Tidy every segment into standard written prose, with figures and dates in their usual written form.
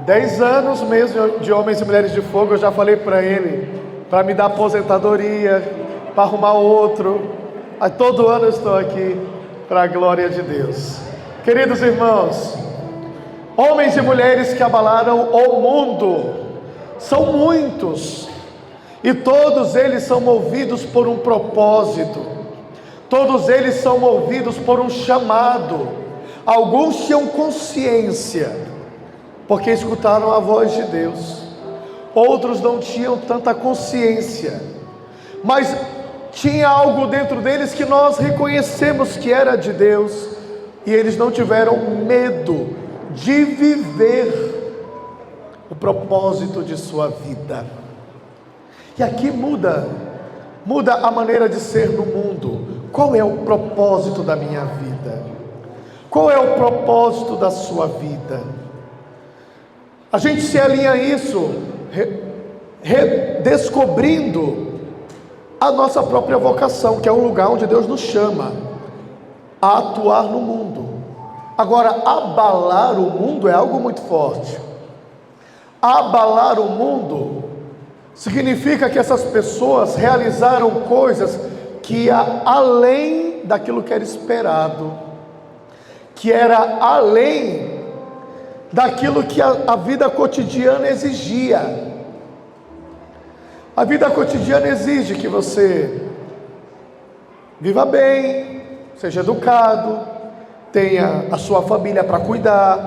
10 anos mesmo de Homens e Mulheres de Fogo. Eu já falei para ele, para me dar aposentadoria, para arrumar outro. Aí todo ano eu estou aqui, para a glória de Deus. Queridos irmãos, homens e mulheres que abalaram o mundo, são muitos, e todos eles são movidos por um propósito, todos eles são movidos por um chamado. Alguns tinham consciência, porque escutaram a voz de Deus. Outros não tinham tanta consciência, mas tinha algo dentro deles que nós reconhecemos que era de Deus, e eles não tiveram medo de viver o propósito de sua vida. E aqui muda a maneira de ser no mundo. Qual é o propósito da minha vida? Qual é o propósito da sua vida? A gente se alinha a isso, redescobrindo a nossa própria vocação, que é um lugar onde Deus nos chama a atuar no mundo. Agora, abalar o mundo é algo muito forte. Abalar o mundo significa que essas pessoas realizaram coisas que ia além daquilo que era esperado, que era além daquilo que a vida cotidiana exigia. A vida cotidiana exige que você viva bem, seja educado, tenha a sua família para cuidar,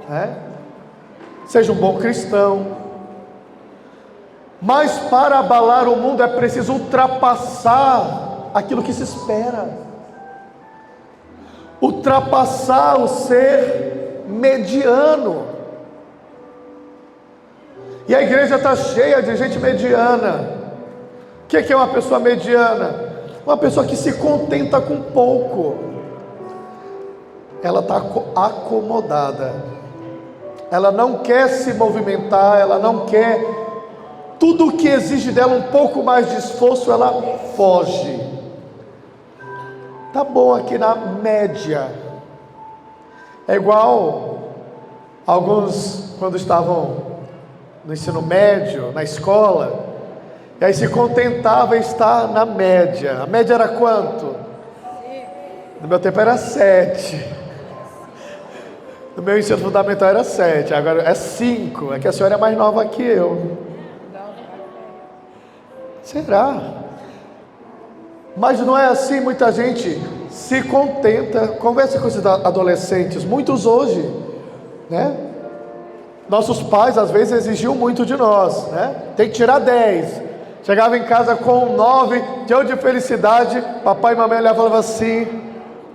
né? Seja um bom cristão. Mas para abalar o mundo é preciso ultrapassar aquilo que se espera, ultrapassar o ser mediano. E a igreja está cheia de gente mediana. O que é uma pessoa mediana? Uma pessoa que se contenta com pouco. Ela está acomodada, ela não quer se movimentar, ela não quer. Tudo que exige dela um pouco mais de esforço, ela foge. Tá bom aqui na média. É igual alguns, quando estavam no ensino médio, na escola, e aí se contentava em estar na média. A média era quanto? No meu tempo era 7. No meu ensino fundamental era 7, agora é 5. É que a senhora é mais nova que eu. Será? Mas não é assim. Muita gente se contenta. Conversa com esses adolescentes, muitos hoje, né? Nossos pais às vezes exigiam muito de nós, né? Tem que tirar 10. Chegava em casa com 9, cheio de felicidade. Papai e mamãe olhavam e falavam assim: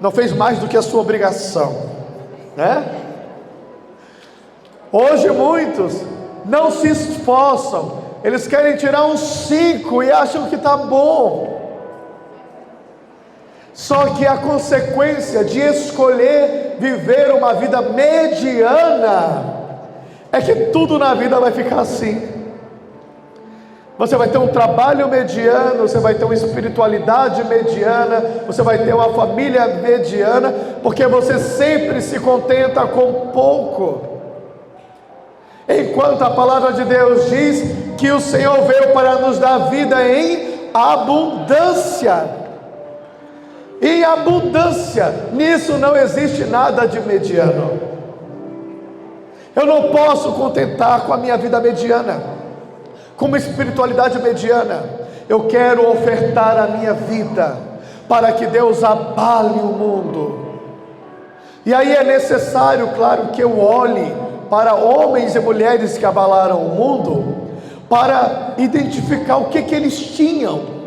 não fez mais do que a sua obrigação, né? Hoje muitos não se esforçam, eles querem tirar um 5 e acham que está bom. Só que a consequência de escolher viver uma vida mediana é que tudo na vida vai ficar assim. Você vai ter um trabalho mediano, você vai ter uma espiritualidade mediana, você vai ter uma família mediana, porque você sempre se contenta com pouco. Enquanto a palavra de Deus diz que o Senhor veio para nos dar vida em abundância. Em abundância. Nisso não existe nada de mediano. Eu não posso contentar com a minha vida mediana, com uma espiritualidade mediana. Eu quero ofertar a minha vida para que Deus abale o mundo. E aí é necessário, claro, que eu olhe para homens e mulheres que abalaram o mundo, para identificar o que eles tinham,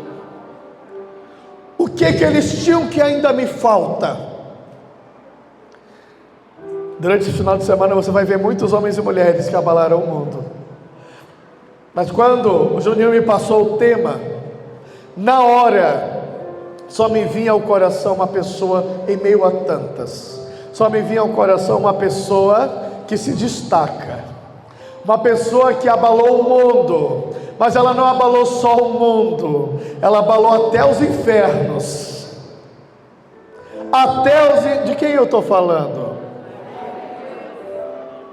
o que eles tinham que ainda me falta. Durante esse final de semana você vai ver muitos homens e mulheres que abalaram o mundo. Mas quando o Juninho me passou o tema, na hora só me vinha ao coração uma pessoa em meio a tantas. Só me vinha ao coração uma pessoa que se destaca, uma pessoa que abalou o mundo, mas ela não abalou só o mundo, ela abalou até os infernos. De quem eu estou falando?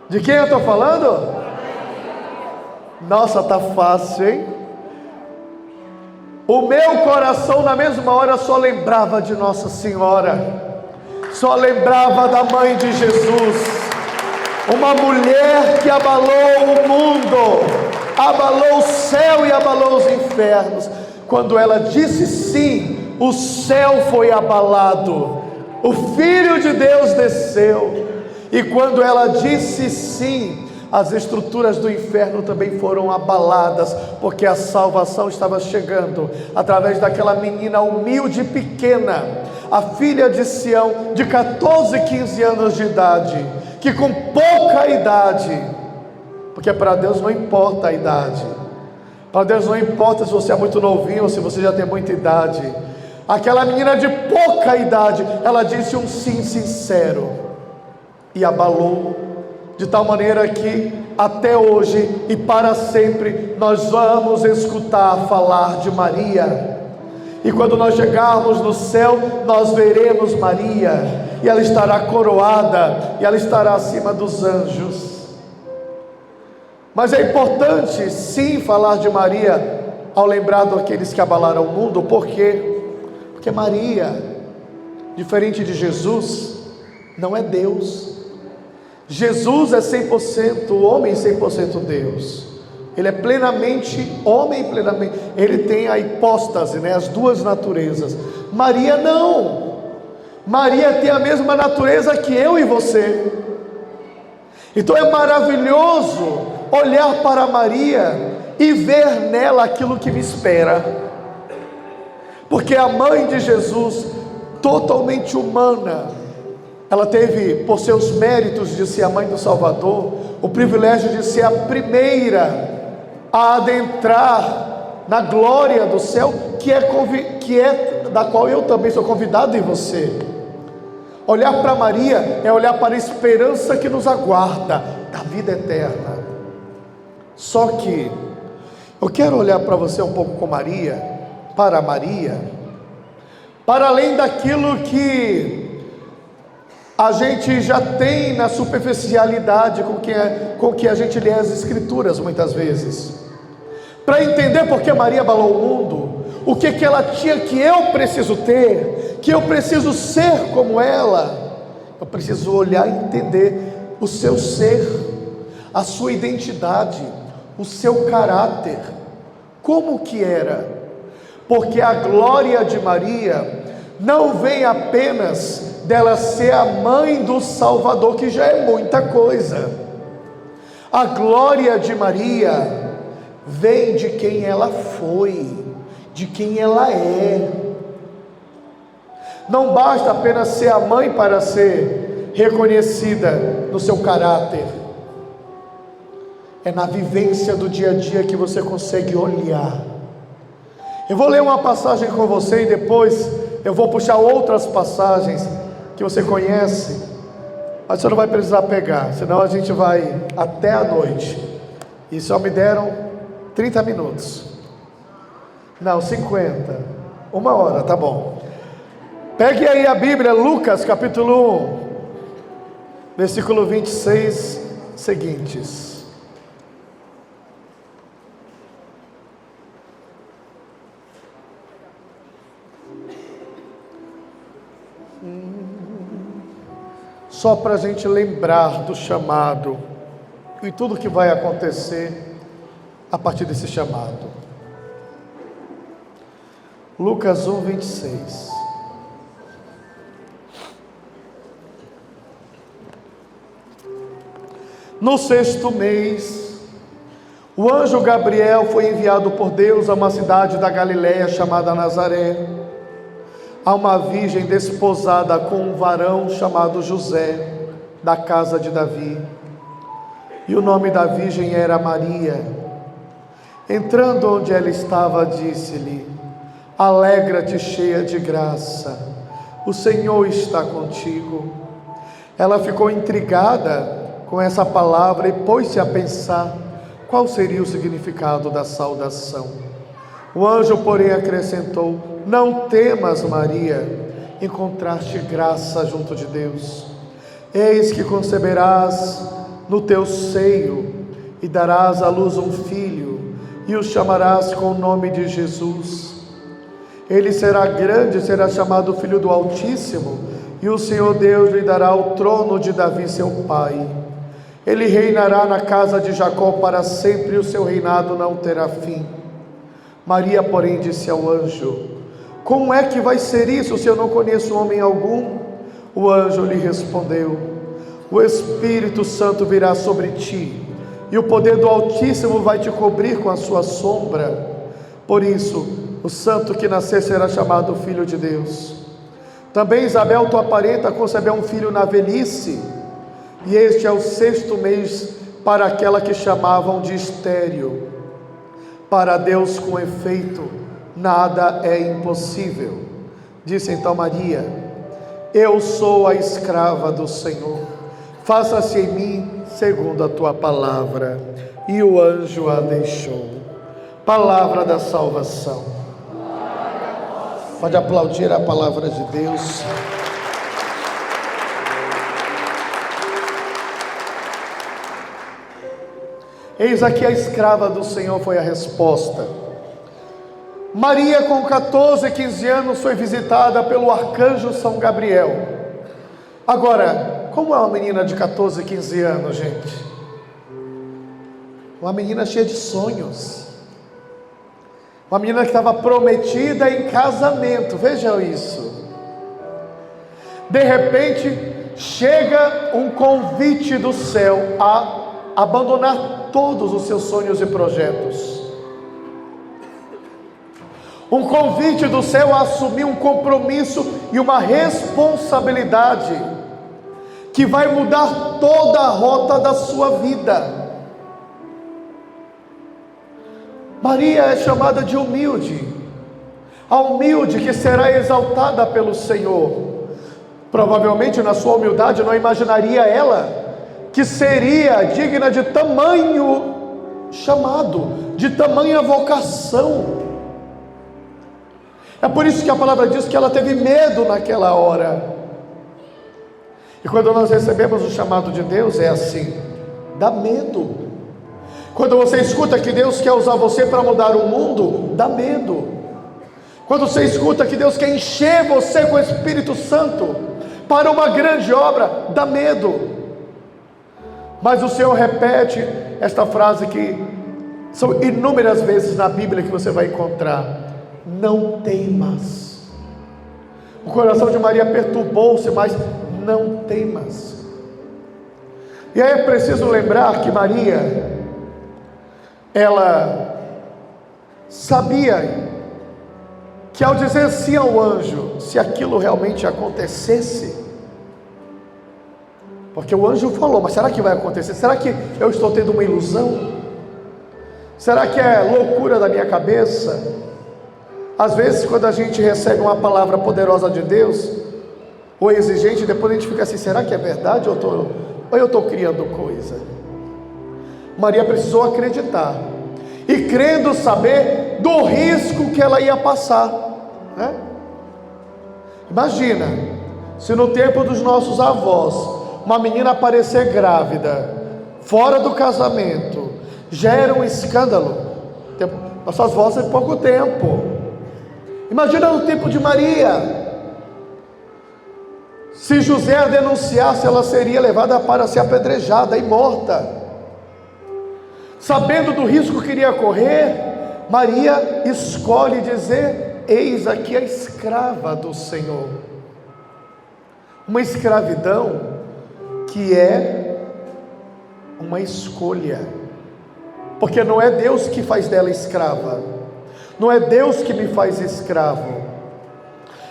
De quem eu estou falando? Nossa, tá fácil, hein? O meu coração na mesma hora só lembrava de Nossa Senhora, só lembrava da mãe de Jesus, uma mulher que abalou o mundo, abalou o céu e abalou os infernos. Quando ela disse sim, o céu foi abalado, o Filho de Deus desceu. E quando ela disse sim, as estruturas do inferno também foram abaladas, porque a salvação estava chegando através daquela menina humilde e pequena, a filha de Sião, de 14, 15 anos de idade, que com pouca idade, porque para Deus não importa a idade, para Deus não importa se você é muito novinho ou se você já tem muita idade, aquela menina de pouca idade, ela disse um sim sincero, e abalou, de tal maneira que até hoje e para sempre nós vamos escutar falar de Maria. E quando nós chegarmos no céu, nós veremos Maria, e ela estará coroada, e ela estará acima dos anjos. Mas é importante sim falar de Maria, ao lembrar daqueles que abalaram o mundo. Por quê? Porque Maria, diferente de Jesus, não é Deus. Jesus é 100% homem e 100% Deus. Ele é plenamente homem e plenamente, ele tem a hipóstase, né? As duas naturezas. Maria não. Maria tem a mesma natureza que eu e você. Então é maravilhoso olhar para Maria e ver nela aquilo que me espera, porque a mãe de Jesus, totalmente humana, ela teve, por seus méritos de ser a mãe do Salvador, o privilégio de ser a primeira a adentrar na glória do céu, que é da qual eu também sou convidado, em você. Olhar para Maria é olhar para a esperança que nos aguarda, da vida eterna. Só que eu quero olhar para você um pouco com Maria, para além daquilo que a gente já tem na superficialidade com que a gente lê as Escrituras muitas vezes, para entender por que Maria abalou o mundo, o que ela tinha que eu preciso ter, que eu preciso ser como ela. Eu preciso olhar e entender o seu ser, a sua identidade, o seu caráter, como que era, porque a glória de Maria não vem apenas dela ser a mãe do Salvador, que já é muita coisa. A glória de Maria vem de quem ela foi, de quem ela é. Não basta apenas ser a mãe para ser reconhecida no seu caráter. É na vivência do dia a dia que você consegue olhar. Eu vou ler uma passagem com você e depois eu vou puxar outras passagens que você conhece, mas você não vai precisar pegar, senão a gente vai até a noite, e só me deram 30 minutos, não, 50, 1 hora, tá bom. Pegue aí a Bíblia, Lucas capítulo 1, versículo 26 seguintes. Só para a gente lembrar do chamado e tudo que vai acontecer a partir desse chamado. Lucas 1, 26. No 6º mês, o anjo Gabriel foi enviado por Deus a uma cidade da Galiléia chamada Nazaré, a uma virgem desposada com um varão chamado José, da casa de Davi, e o nome da virgem era Maria. Entrando onde ela estava, disse-lhe: alegra-te, cheia de graça, o Senhor está contigo. Ela ficou intrigada com essa palavra e pôs-se a pensar qual seria o significado da saudação. O anjo, porém, acrescentou: não temas, Maria, encontraste graça junto de Deus. Eis que conceberás no teu seio e darás à luz um filho, e o chamarás com o nome de Jesus. Ele será grande, será chamado Filho do Altíssimo, e o Senhor Deus lhe dará o trono de Davi seu pai. Ele reinará na casa de Jacó para sempre, e o seu reinado não terá fim. Maria, porém, disse ao anjo: como é que vai ser isso, se eu não conheço homem algum? O anjo lhe respondeu: o Espírito Santo virá sobre ti, e o poder do Altíssimo vai te cobrir com a sua sombra. Por isso, o santo que nascer será chamado Filho de Deus. Também Isabel, tua parenta, concebeu um filho na velhice, e este é o 6º mês para aquela que chamavam de estéril. Para Deus, com efeito, nada é impossível. Disse então Maria: eu sou a escrava do Senhor, faça-se em mim segundo a tua palavra. E o anjo a deixou. Palavra da salvação. Pode aplaudir a palavra de Deus. Eis aqui a escrava do Senhor, foi a resposta. Maria, com 14, 15 anos, foi visitada pelo arcanjo São Gabriel. Agora, como é uma menina de 14, 15 anos, gente? Uma menina cheia de sonhos. Uma menina que estava prometida em casamento, vejam isso. De repente, chega um convite do céu a abandonar todos os seus sonhos e projetos. Um convite do céu a assumir um compromisso e uma responsabilidade que vai mudar toda a rota da sua vida. Maria é chamada de humilde, a humilde que será exaltada pelo Senhor. Provavelmente na sua humildade não imaginaria ela que seria digna de tamanho chamado, de tamanha vocação. É por isso que a palavra diz que ela teve medo naquela hora. E quando nós recebemos o chamado de Deus é assim, dá medo. Quando você escuta que Deus quer usar você para mudar o mundo, dá medo. Quando você escuta que Deus quer encher você com o Espírito Santo para uma grande obra, dá medo. Mas o Senhor repete esta frase que são inúmeras vezes na Bíblia que você vai encontrar: não temas. O coração de Maria perturbou-se, mas não temas. E aí é preciso lembrar que Maria, ela sabia que ao dizer sim ao anjo, se aquilo realmente acontecesse, porque o anjo falou, mas será que vai acontecer? Será que eu estou tendo uma ilusão? Será que é loucura da minha cabeça? Às vezes quando a gente recebe uma palavra poderosa de Deus, ou exigente, depois a gente fica assim, será que é verdade ou eu estou criando coisa? Maria precisou acreditar, e crendo saber do risco que ela ia passar, né? Imagina, se no tempo dos nossos avós, uma menina aparecer grávida, fora do casamento, já era um escândalo. Nossas avós têm pouco tempo. Imagina no tempo de Maria. Se José a denunciasse, ela seria levada para ser apedrejada e morta. Sabendo do risco que iria correr, Maria escolhe dizer: eis aqui a escrava do Senhor. Uma escravidão que é uma escolha, porque não é Deus que faz dela escrava, não é Deus que me faz escravo,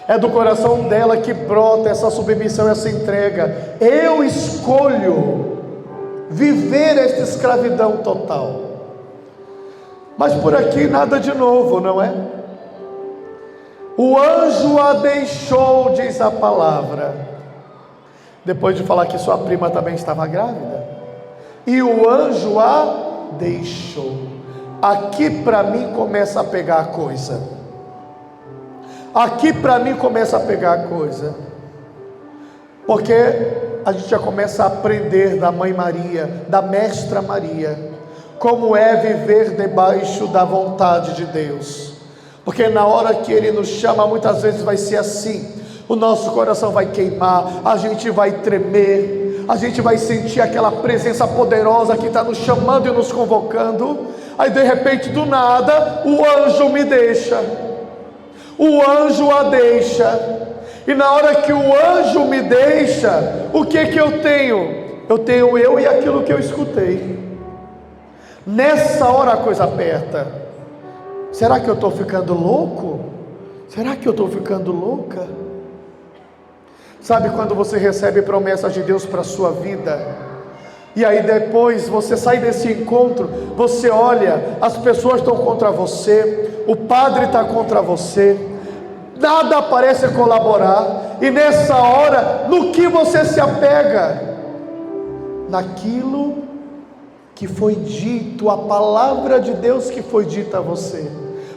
é do coração dela que brota essa submissão, essa entrega. Eu escolho viver esta escravidão total. Mas por aqui nada de novo, não é? O anjo a deixou, diz a palavra, depois de falar que sua prima também estava grávida, e o anjo a deixou. Aqui para mim começa a pegar a coisa. Aqui para mim começa a pegar a coisa, porque a gente já começa a aprender da mãe Maria, da mestra Maria, como é viver debaixo da vontade de Deus. Porque na hora que Ele nos chama, muitas vezes vai ser assim: o nosso coração vai queimar, a gente vai tremer, a gente vai sentir aquela presença poderosa que está nos chamando e nos convocando. Aí de repente, do nada, o anjo me deixa, o anjo a deixa. E na hora que o anjo me deixa, o que eu tenho? Eu tenho eu e aquilo que eu escutei. Nessa hora a coisa aperta. Será que eu estou ficando louco? Será que eu estou ficando louca? Sabe quando você recebe promessas de Deus para a sua vida, e aí depois você sai desse encontro, você olha, as pessoas estão contra você, o padre está contra você, nada parece colaborar, e nessa hora, no que você se apega? Naquilo que foi dito, a palavra de Deus que foi dita a você,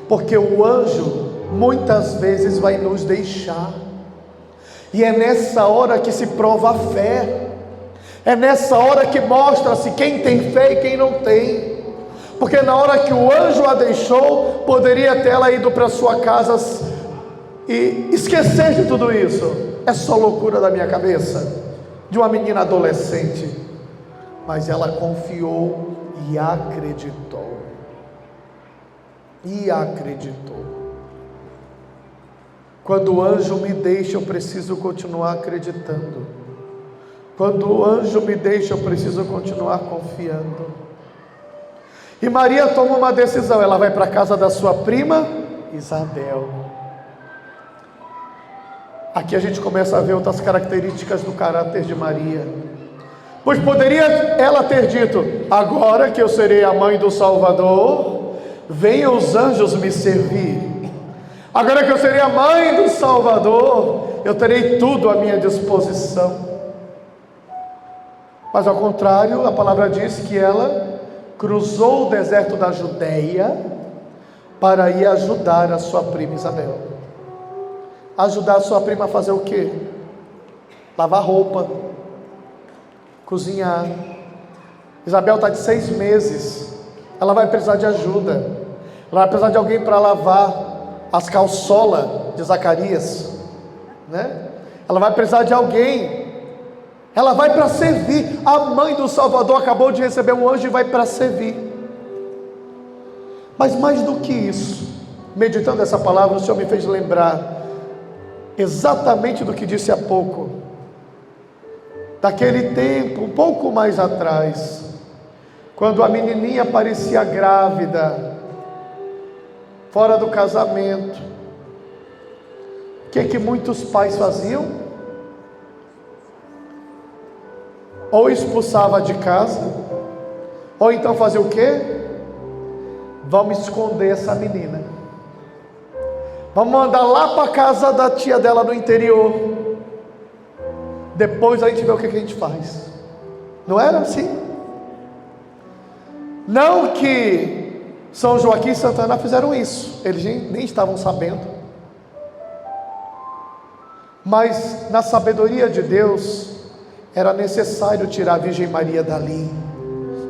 porque o anjo muitas vezes vai nos deixar, e é nessa hora que se prova a fé, é nessa hora que mostra-se quem tem fé e quem não tem, porque na hora que o anjo a deixou, poderia ter ela ido para sua casa e esquecer de tudo isso. É só loucura da minha cabeça, de uma menina adolescente. Mas ela confiou e acreditou. E acreditou. Quando o anjo me deixa, eu preciso continuar acreditando. Quando o anjo me deixa, eu preciso continuar confiando. E Maria toma uma decisão. Ela vai para a casa da sua prima Isabel. Aqui a gente começa a ver outras características do caráter de Maria. Pois poderia ela ter dito: agora que eu serei a mãe do Salvador, venham os anjos me servir. Agora que eu serei a mãe do Salvador, eu terei tudo à minha disposição. Mas ao contrário, a palavra diz que ela cruzou o deserto da Judeia para ir ajudar a sua prima Isabel. Ajudar a sua prima a fazer o quê? Lavar roupa, cozinhar. Isabel está de 6 meses, ela vai precisar de ajuda, ela vai precisar de alguém para lavar as calçolas de Zacarias, né? Ela vai precisar de alguém, ela vai para servir. A mãe do Salvador acabou de receber um anjo e vai para servir. Mas mais do que isso, meditando essa palavra, o Senhor me fez lembrar exatamente do que disse há pouco, daquele tempo, um pouco mais atrás, quando a menininha parecia grávida, fora do casamento. O que muitos pais faziam? Ou expulsava de casa, ou então fazia o quê? Vamos esconder essa menina, vamos mandar lá para a casa da tia dela no interior, depois a gente vê o que a gente faz. Não era assim? Não que São Joaquim e Santa Ana fizeram isso, eles nem estavam sabendo, mas na sabedoria de Deus era necessário tirar a Virgem Maria dali.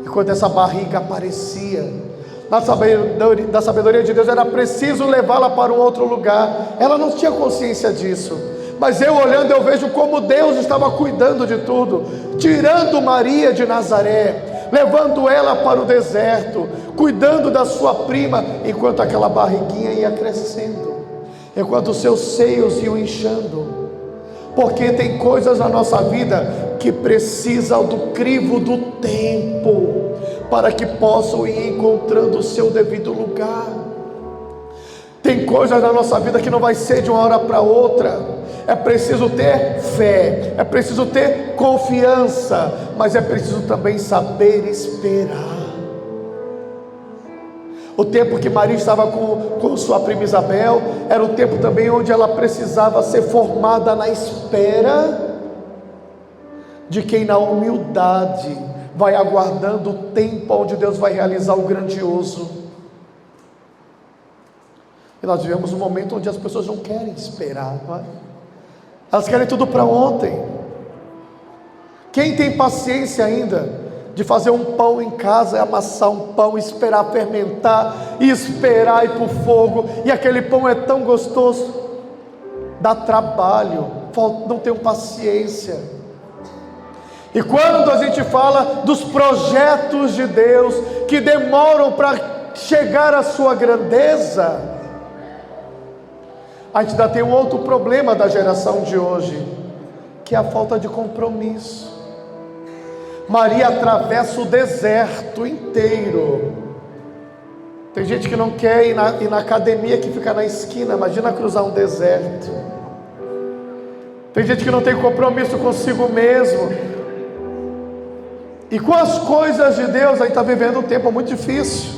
E quando essa barriga aparecia, na sabedoria de Deus era preciso levá-la para um outro lugar. Ela não tinha consciência disso, mas eu olhando, eu vejo como Deus estava cuidando de tudo, tirando Maria de Nazaré, levando ela para o deserto, cuidando da sua prima, enquanto aquela barriguinha ia crescendo, enquanto os seus seios iam inchando. Porque tem coisas na nossa vida que precisam do crivo do tempo, para que possam ir encontrando o seu devido lugar. Tem coisas na nossa vida que não vai ser de uma hora para outra. É preciso ter fé, é preciso ter confiança, mas é preciso também saber esperar. O tempo que Maria estava com sua prima Isabel era o tempo também onde ela precisava ser formada na espera de quem na humildade vai aguardando o tempo onde Deus vai realizar o grandioso. E nós vivemos um momento onde as pessoas não querem esperar, não é? Elas querem tudo para ontem. Quem tem paciência ainda de fazer um pão em casa, é amassar um pão, esperar fermentar, e esperar ir para o fogo, e aquele pão é tão gostoso, dá trabalho, não tenho paciência. E quando a gente fala dos projetos de Deus, que demoram para chegar à sua grandeza, a gente ainda tem um outro problema da geração de hoje, que é a falta de compromisso. Maria atravessa o deserto inteiro. Tem gente que não quer ir na academia, que fica na esquina. Imagina cruzar um deserto. Tem gente que não tem compromisso consigo mesmo. E com as coisas de Deus, a gente está vivendo um tempo muito difícil.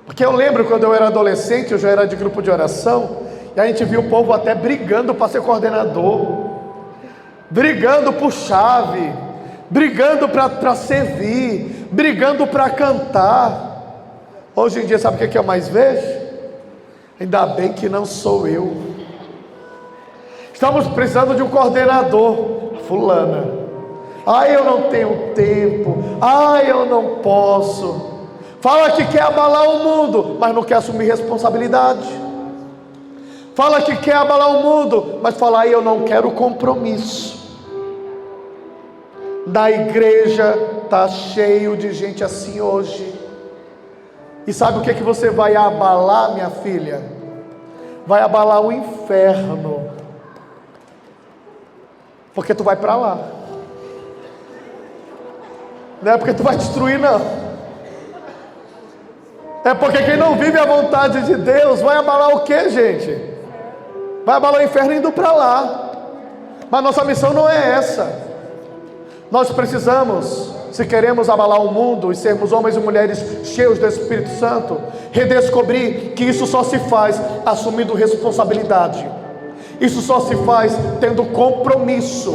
Porque eu lembro quando eu era adolescente, eu já era de grupo de oração, e a gente viu o povo até brigando para ser coordenador, brigando por chave, brigando para servir, brigando para cantar. Hoje em dia, sabe o que eu mais vejo? Ainda bem que não sou eu. Estamos precisando de um coordenador. Fulana, ai, eu não tenho tempo, ai, eu não posso. Fala que quer abalar o mundo, mas não quer assumir responsabilidade. Fala que quer abalar o mundo, mas fala, ai, eu não quero compromisso. Na igreja está cheio de gente assim hoje. E sabe o que você vai abalar, minha filha? Vai abalar o inferno, porque tu vai para lá. Não é porque tu vai destruir, não. É porque quem não vive a vontade de Deus vai abalar o que, gente? Vai abalar o inferno indo para lá. Mas nossa missão não é essa. Nós precisamos, se queremos abalar o mundo e sermos homens e mulheres cheios do Espírito Santo, redescobrir que isso só se faz assumindo responsabilidade. Isso só se faz tendo compromisso.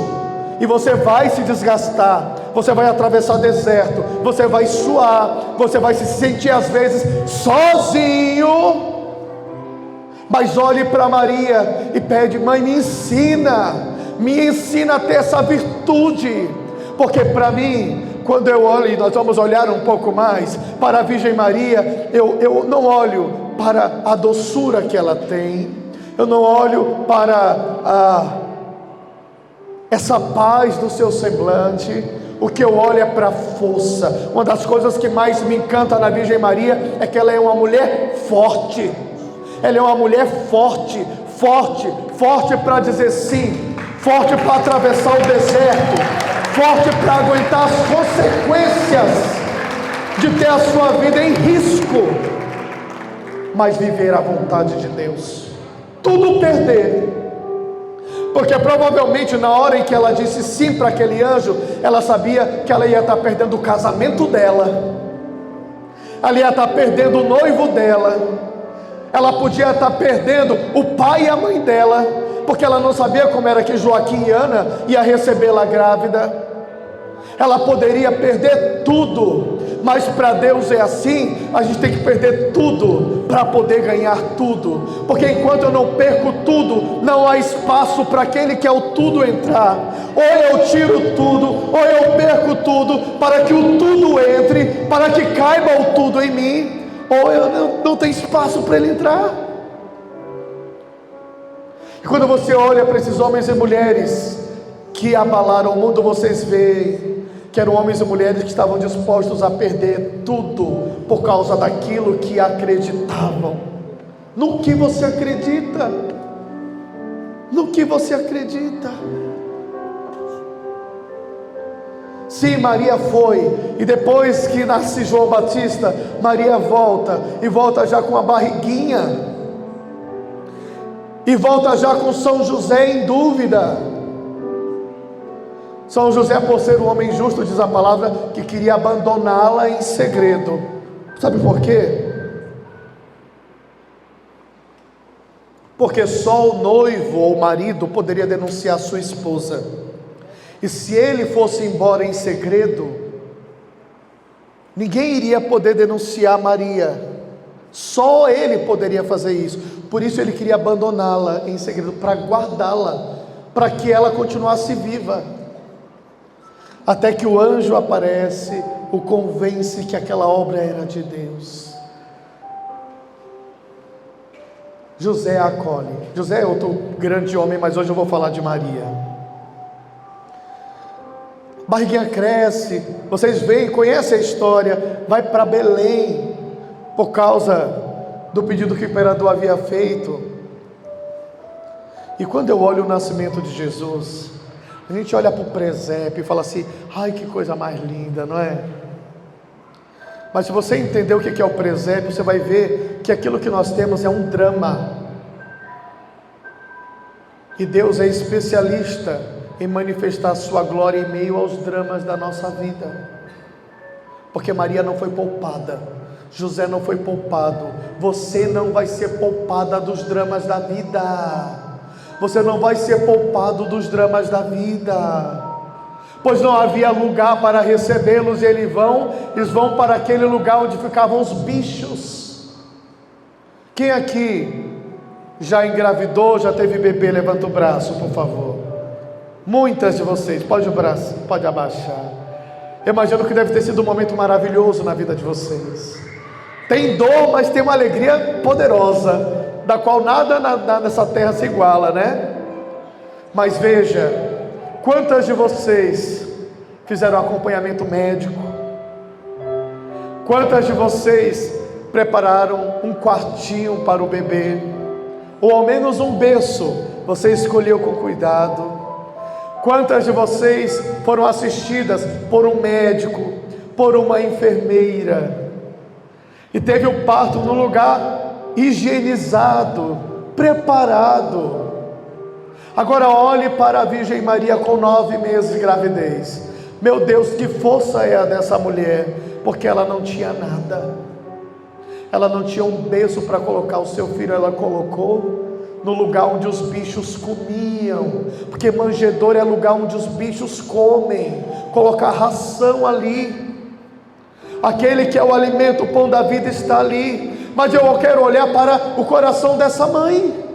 E você vai se desgastar, você vai atravessar deserto, você vai suar, você vai se sentir às vezes sozinho. Mas olhe para Maria e pede, mãe, me ensina a ter essa virtude. Porque para mim, quando eu olho, e nós vamos olhar um pouco mais para a Virgem Maria, eu não olho para a doçura que ela tem, eu não olho para essa paz do seu semblante. O que eu olho é para a força. Uma das coisas que mais me encanta na Virgem Maria é que ela é uma mulher forte. Ela é uma mulher forte para dizer sim, forte para atravessar o deserto, forte para aguentar as consequências de ter a sua vida em risco, mas viver a vontade de Deus, tudo perder. Porque provavelmente na hora em que ela disse sim para aquele anjo, ela sabia que ela ia estar perdendo o casamento dela, ela ia estar perdendo o noivo dela, ela podia estar perdendo o pai e a mãe dela, porque ela não sabia como era que Joaquim e Ana ia recebê-la grávida. Ela poderia perder tudo, mas para Deus é assim. A gente tem que perder tudo para poder ganhar tudo, porque enquanto eu não perco tudo, não há espaço para aquele que é o tudo entrar. Ou eu tiro tudo, ou eu perco tudo, para que o tudo entre, para que caiba o tudo em mim, ou eu não tenho espaço para ele entrar. E quando você olha para esses homens e mulheres que abalaram o mundo, vocês veem que eram homens e mulheres que estavam dispostos a perder tudo por causa daquilo que acreditavam. No que você acredita? No que você acredita? Sim, Maria foi, e depois que nasce João Batista, Maria volta, e volta já com a barriguinha, e volta já com São José em dúvida. São José, por ser um homem justo, diz a palavra, que queria abandoná-la em segredo. Sabe por quê? Porque só o noivo ou o marido poderia denunciar sua esposa. E se ele fosse embora em segredo, ninguém iria poder denunciar Maria. Só ele poderia fazer isso. Por isso ele queria abandoná-la em segredo, para guardá-la, para que ela continuasse viva. até que o anjo aparece, o convence que aquela obra era de Deus. José a acolhe. José é outro grande homem, mas hoje eu vou falar de Maria. Barriguinha cresce, vocês veem, conhecem a história, vai para Belém, por causa do pedido que o imperador havia feito. E quando eu olho o nascimento de Jesus, a gente olha para o presépio e fala assim: ai, que coisa mais linda, não é? Mas se você entender o que é o presépio, você vai ver que aquilo que nós temos é um drama. E Deus é especialista em manifestar a sua glória em meio aos dramas da nossa vida. Porque Maria não foi poupada, José não foi poupado, você não vai ser poupada dos dramas da vida. Você não vai ser poupado dos dramas da vida, pois não havia lugar para recebê-los, e eles vão para aquele lugar onde ficavam os bichos. Quem aqui já engravidou, já teve bebê? Levanta o braço, por favor. Muitas de vocês, pode o braço, pode abaixar. Eu imagino que deve ter sido um momento maravilhoso na vida de vocês. Tem dor, mas tem uma alegria poderosa, da qual nada nessa terra se iguala, né? Mas veja, quantas de vocês fizeram acompanhamento médico? Quantas de vocês prepararam um quartinho para o bebê? Ou ao menos um berço você escolheu com cuidado? Quantas de vocês foram assistidas por um médico, por uma enfermeira, e teve o parto num lugar higienizado, preparado? Agora olhe para a Virgem Maria com 9 meses de gravidez. Meu Deus, que força é a dessa mulher, porque ela não tinha nada, ela não tinha um berço para colocar o seu filho, ela colocou no lugar onde os bichos comiam, porque manjedoura é lugar onde os bichos comem. Colocar ração ali, aquele que é o alimento, o pão da vida está ali. Mas eu quero olhar para o coração dessa mãe.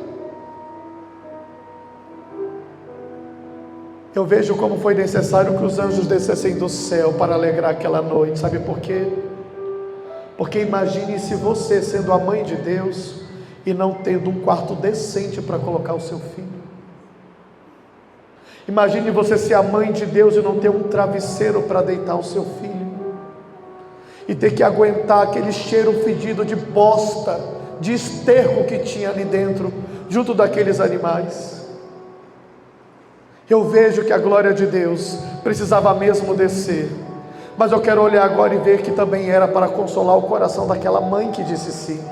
Eu vejo como foi necessário que os anjos descessem do céu para alegrar aquela noite. Sabe por quê? Porque imagine se você, sendo a mãe de Deus, e não tendo um quarto decente para colocar o seu filho. Imagine você ser a mãe de Deus e não ter um travesseiro para deitar o seu filho, e ter que aguentar aquele cheiro fedido de bosta, de esterco que tinha ali dentro, junto daqueles animais. Eu vejo que a glória de Deus precisava mesmo descer, mas eu quero olhar agora e ver que também era para consolar o coração daquela mãe que disse sim,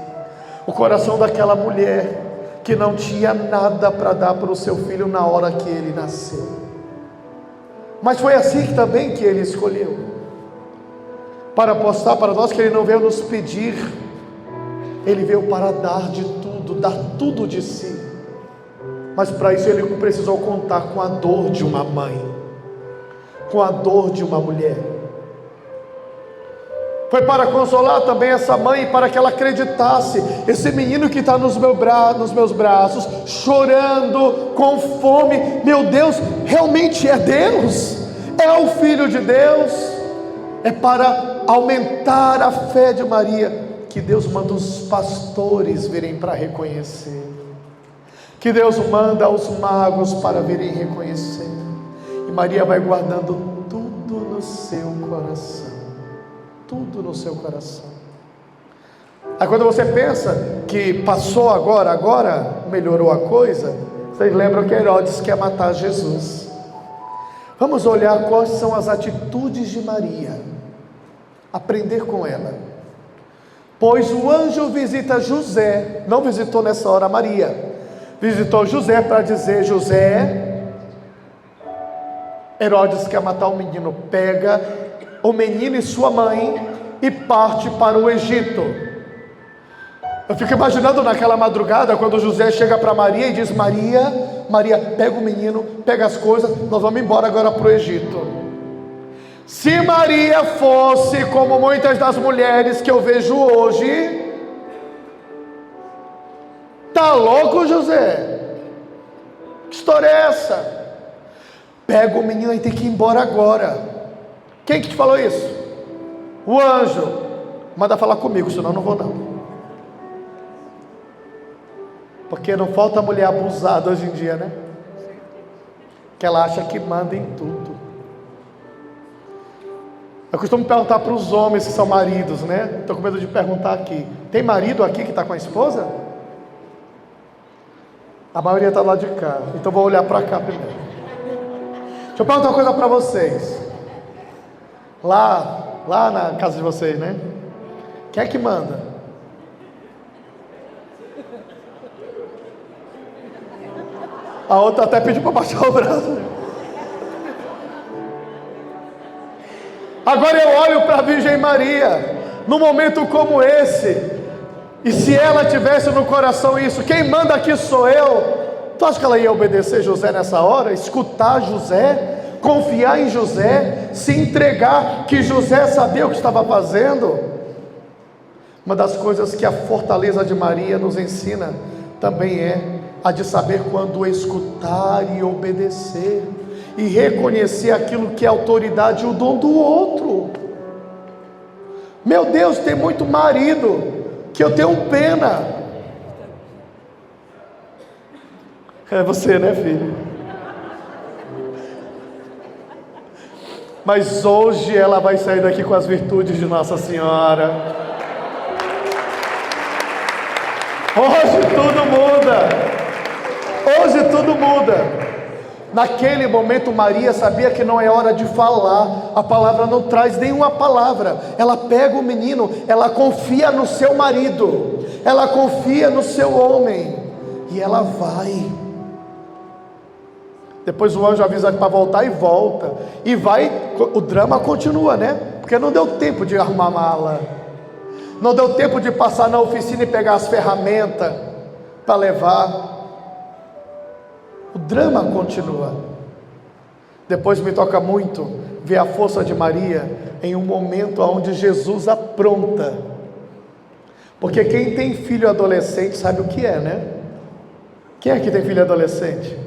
o coração daquela mulher que não tinha nada para dar para o seu filho na hora que ele nasceu. Mas foi assim que também que ele escolheu, para mostrar para nós que ele não veio nos pedir, ele veio para dar de tudo, dar tudo de si. Mas para isso ele precisou contar com a dor de uma mãe, com a dor de uma mulher. Foi para consolar também essa mãe, para que ela acreditasse: esse menino que está nos meus braços, chorando, com fome, meu Deus, realmente é Deus, é o Filho de Deus. É para aumentar a fé de Maria que Deus manda os pastores virem para reconhecer, que Deus manda os magos para virem reconhecer. E Maria vai guardando tudo no seu coração, tudo no seu coração. Aí quando você pensa que passou agora melhorou a coisa, vocês lembram que Herodes quer matar Jesus. Vamos olhar quais são as atitudes de Maria, aprender com ela. Pois o anjo visita José, não visitou nessa hora Maria, visitou José para dizer: José, Herodes quer matar o menino, pega o menino e sua mãe e parte para o Egito. Eu fico imaginando naquela madrugada, quando José chega para Maria e diz: Maria, pega o menino, pega as coisas, nós vamos embora agora para o Egito. Se Maria fosse como muitas das mulheres que eu vejo hoje: tá louco, José? Que história é essa? Pega o menino e tem que ir embora agora. Quem que te falou isso? O anjo. Manda falar comigo, senão eu não vou não. Porque não falta mulher abusada hoje em dia, né? Que ela acha que manda em tudo. Eu costumo perguntar para os homens que são maridos, né? Estou com medo de perguntar aqui. Tem marido aqui que está com a esposa? A maioria está lá de cá. Então vou olhar para cá primeiro. Deixa eu perguntar uma coisa para vocês. Lá na casa de vocês, né? Quem é que manda? A outra até pediu para baixar o braço. Agora eu olho para a Virgem Maria, num momento como esse, e se ela tivesse no coração isso, quem manda aqui sou eu. Tu acha que ela ia obedecer José nessa hora? Escutar José? Confiar em José? Se entregar que José sabia o que estava fazendo? Uma das coisas que a fortaleza de Maria nos ensina também é a de saber quando escutar e obedecer, e reconhecer aquilo que é autoridade e o dom do outro. Meu Deus, tem muito marido que eu tenho pena. É você, né, filho? Mas hoje ela vai sair daqui com as virtudes de Nossa Senhora. Hoje tudo muda. Hoje tudo muda. Naquele momento Maria sabia que não é hora de falar. A palavra não traz nenhuma palavra. Ela pega o menino, ela confia no seu marido, ela confia no seu homem, e ela vai. Depois o anjo avisa para voltar e volta. E vai, o drama continua, né? Porque não deu tempo de arrumar mala, não deu tempo de passar na oficina e pegar as ferramentas para levar. O drama continua. Depois me toca muito ver a força de Maria em um momento onde Jesus apronta. Porque quem tem filho adolescente sabe o que é, né? Quem é que tem filho adolescente?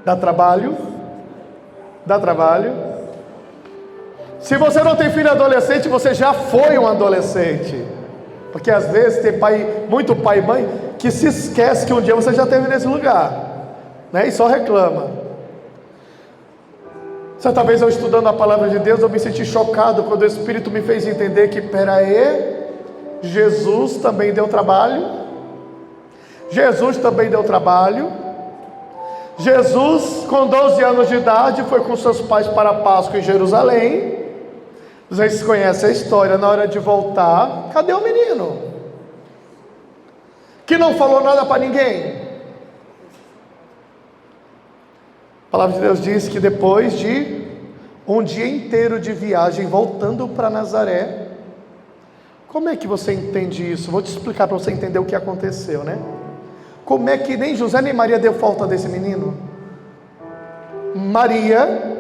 Dá trabalho? Dá trabalho? Se você não tem filho adolescente, você já foi um adolescente. Porque às vezes tem muito pai e mãe que se esquece que um dia você já esteve nesse lugar, né? E só reclama. Certa vez eu estudando a palavra de Deus, eu me senti chocado quando o Espírito me fez entender que, Jesus também deu trabalho. Jesus também deu trabalho. Jesus, com 12 anos de idade, foi com seus pais para a Páscoa em Jerusalém. Vocês conhecem a história. Na hora de voltar, cadê o menino? Que não falou nada para ninguém. A palavra de Deus diz que depois de um dia inteiro de viagem, voltando para Nazaré. Como é que você entende isso? Vou te explicar para você entender o que aconteceu, né? Como é que nem José nem Maria deu falta desse menino? Maria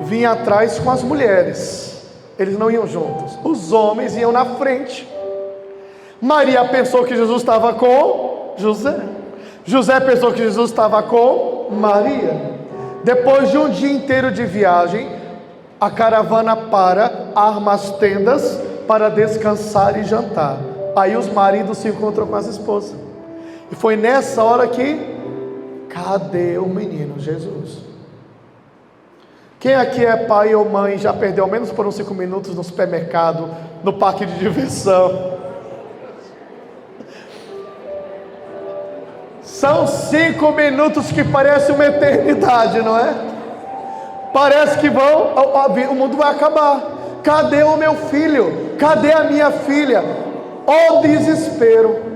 vinha atrás com as mulheres, eles não iam juntos, os homens iam na frente. Maria pensou que Jesus estava com José, José pensou que Jesus estava com Maria. Depois de um dia inteiro de viagem, a caravana arma as tendas para descansar e jantar. Aí os maridos se encontram com as esposas, e foi nessa hora que, cadê o menino Jesus? Quem aqui é pai ou mãe já perdeu ao menos por uns 5 minutos no supermercado, no parque de diversão? São 5 minutos que parecem uma eternidade, não é? Parece que o mundo vai acabar. Cadê o meu filho? Cadê a minha filha? Ó desespero.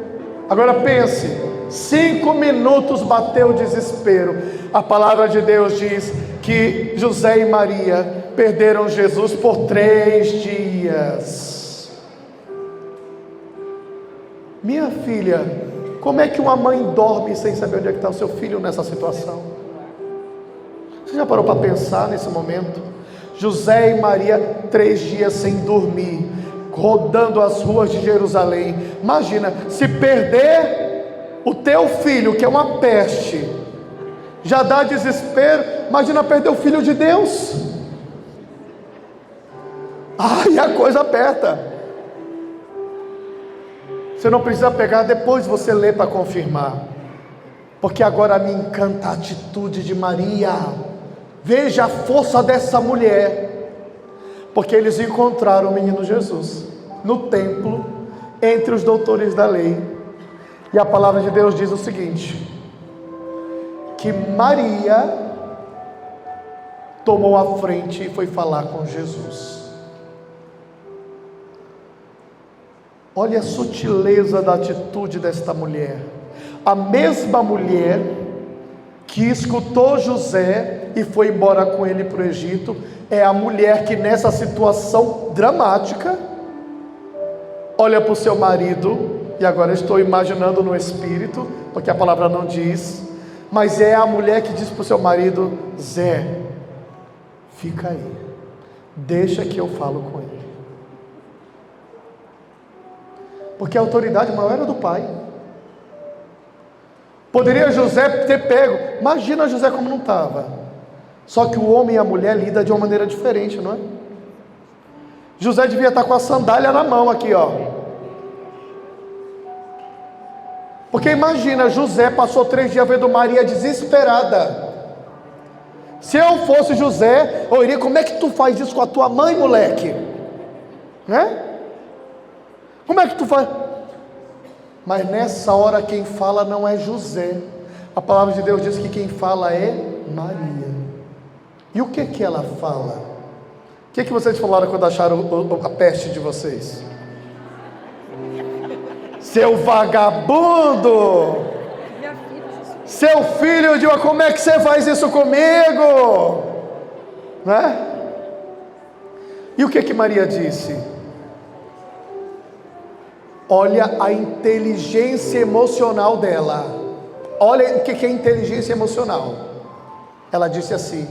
Agora pense, 5 minutos bateu o desespero. A palavra de Deus diz que José e Maria perderam Jesus por 3 dias. Minha filha, como é que uma mãe dorme sem saber onde é que está o seu filho nessa situação? Você já parou para pensar nesse momento? José e Maria 3 dias sem dormir, rodando as ruas de Jerusalém. Imagina, se perder o teu filho, que é uma peste, já dá desespero. Imagina perder o Filho de Deus. Ai, a coisa aperta. Você não precisa pegar, depois você lê para confirmar. Porque agora me encanta a atitude de Maria. Veja a força dessa mulher. Porque eles encontraram o menino Jesus no templo, entre os doutores da lei. E a palavra de Deus diz o seguinte: que Maria tomou a frente e foi falar com Jesus. Olha a sutileza da atitude desta mulher. A mesma mulher que escutou José e foi embora com ele para o Egito, é a mulher que nessa situação dramática olha para o seu marido, e agora estou imaginando no espírito, porque a palavra não diz, mas é a mulher que diz para o seu marido: Zé, fica aí, deixa que eu falo com ele. Porque a autoridade maior era do pai. Poderia José ter pego, imagina José como não estava. Só que o homem e a mulher lidam de uma maneira diferente, não é? José devia estar com a sandália na mão aqui, ó. Porque imagina, José passou 3 dias vendo Maria desesperada. Se eu fosse José, eu iria: como é que tu faz isso com a tua mãe, moleque? Né? Como é que tu faz? Mas nessa hora quem fala não é José. A palavra de Deus diz que quem fala é Maria. E o que ela fala? O que vocês falaram quando acharam a peste de vocês? Seu vagabundo! Seu filho de uma... como é que você faz isso comigo? Né? E o que Maria disse? Olha a inteligência emocional dela. Olha o que é inteligência emocional. Ela disse assim: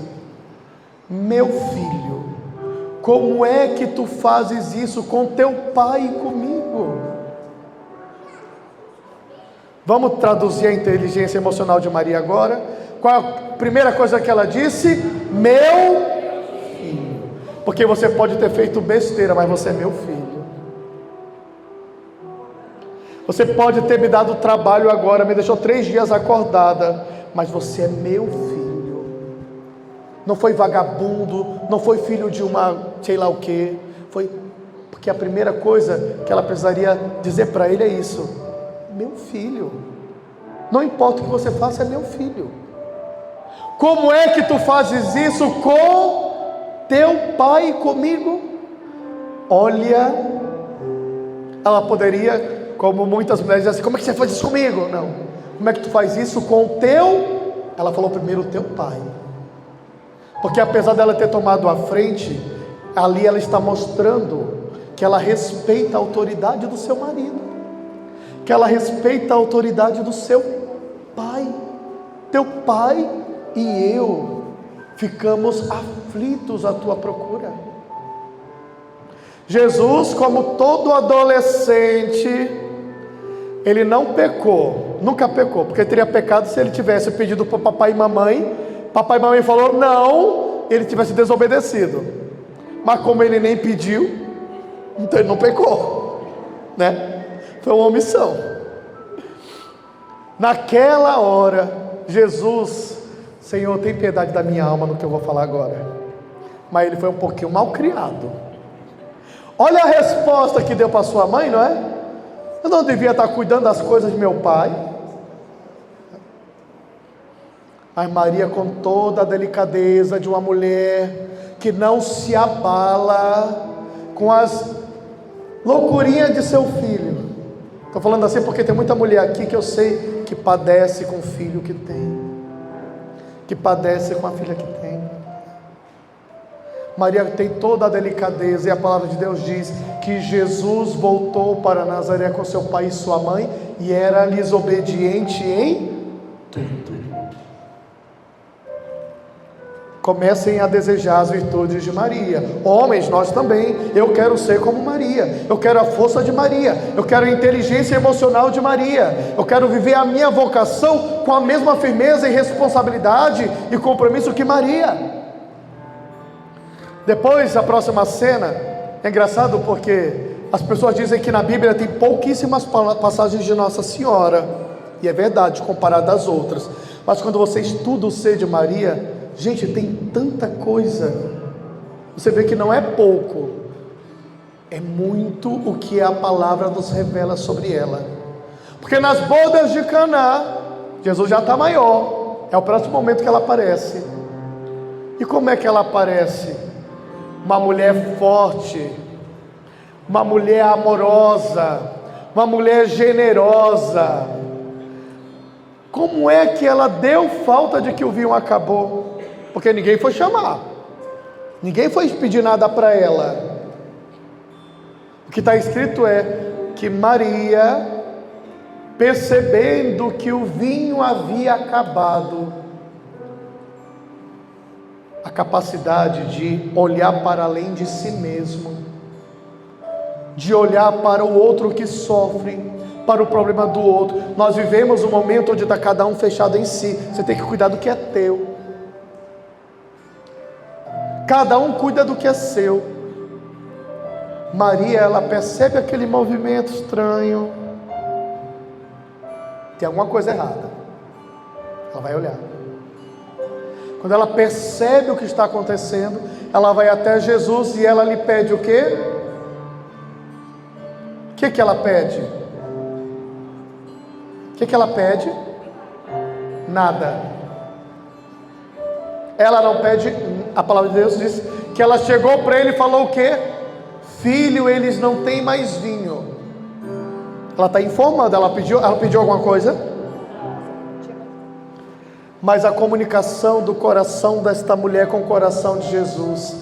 meu filho, como é que tu fazes isso com teu pai e comigo? Vamos traduzir a inteligência emocional de Maria agora. Qual a primeira coisa que ela disse? Meu filho. Porque você pode ter feito besteira, mas você é meu filho. Você pode ter me dado trabalho agora, me deixou 3 dias acordada, mas você é meu filho. Não foi vagabundo, não foi filho de uma sei lá o que. Foi porque a primeira coisa que ela precisaria dizer para ele é isso: meu filho. Não importa o que você faça, é meu filho. Como é que tu fazes isso com teu pai e comigo? Olha, ela poderia, como muitas mulheres dizem assim: como é que você faz isso comigo? Não, como é que tu faz isso com o teu? Ela falou primeiro o teu pai. Porque apesar dela ter tomado a frente, ali ela está mostrando que ela respeita a autoridade do seu marido, que ela respeita a autoridade do seu pai. Teu pai e eu ficamos aflitos à tua procura. Jesus, como todo adolescente, ele não pecou, nunca pecou, porque teria pecado se ele tivesse pedido para papai e mamãe falou não, ele tivesse desobedecido. Mas como ele nem pediu, então ele não pecou, né? Foi uma omissão. Naquela hora, Jesus: Senhor, tem piedade da minha alma no que eu vou falar agora. Mas ele foi um pouquinho mal criado. Olha a resposta que deu para sua mãe, não é? Eu não devia estar cuidando das coisas de meu pai. Mas Maria, com toda a delicadeza de uma mulher que não se abala com as loucurinhas de seu filho. Estou falando assim porque tem muita mulher aqui que eu sei que padece com o filho que tem, que padece com a filha que tem. Maria tem toda a delicadeza, e a palavra de Deus diz que Jesus voltou para Nazaré com seu pai e sua mãe, e era-lhes obediente em tudo. Comecem a desejar as virtudes de Maria. Homens, nós também. Eu quero ser como Maria. Eu quero a força de Maria. Eu quero a inteligência emocional de Maria. Eu quero viver a minha vocação com a mesma firmeza e responsabilidade e compromisso que Maria. Depois, a próxima cena, é engraçado porque as pessoas dizem que na Bíblia tem pouquíssimas passagens de Nossa Senhora. E é verdade, comparado às outras. Mas quando você estuda o ser de Maria, gente, tem tanta coisa. Você vê que não é pouco, é muito o que a palavra nos revela sobre ela. Porque nas bodas de Caná, Jesus já está maior. É o próximo momento que ela aparece. E como é que ela aparece? Uma mulher forte, uma mulher amorosa, uma mulher generosa. Como é que ela deu falta de que o vinho acabou? Porque ninguém foi chamar, ninguém foi pedir nada para ela. O que está escrito é que Maria, percebendo que o vinho havia acabado, a capacidade de olhar para além de si mesmo, de olhar para o outro que sofre, para o problema do outro. Nós vivemos um momento onde está cada um fechado em si. Você tem que cuidar do que é teu. Cada um cuida do que é seu. Maria, ela percebe aquele movimento estranho. Tem alguma coisa errada. Ela vai olhar. Quando ela percebe o que está acontecendo, ela vai até Jesus e ela lhe pede o quê? O que ela pede? O que ela pede? Nada. Ela não pede. A palavra de Deus diz que ela chegou para ele e falou o quê? Filho, eles não têm mais vinho. Ela está informando. Ela pediu alguma coisa? Mas a comunicação do coração desta mulher com o coração de Jesus,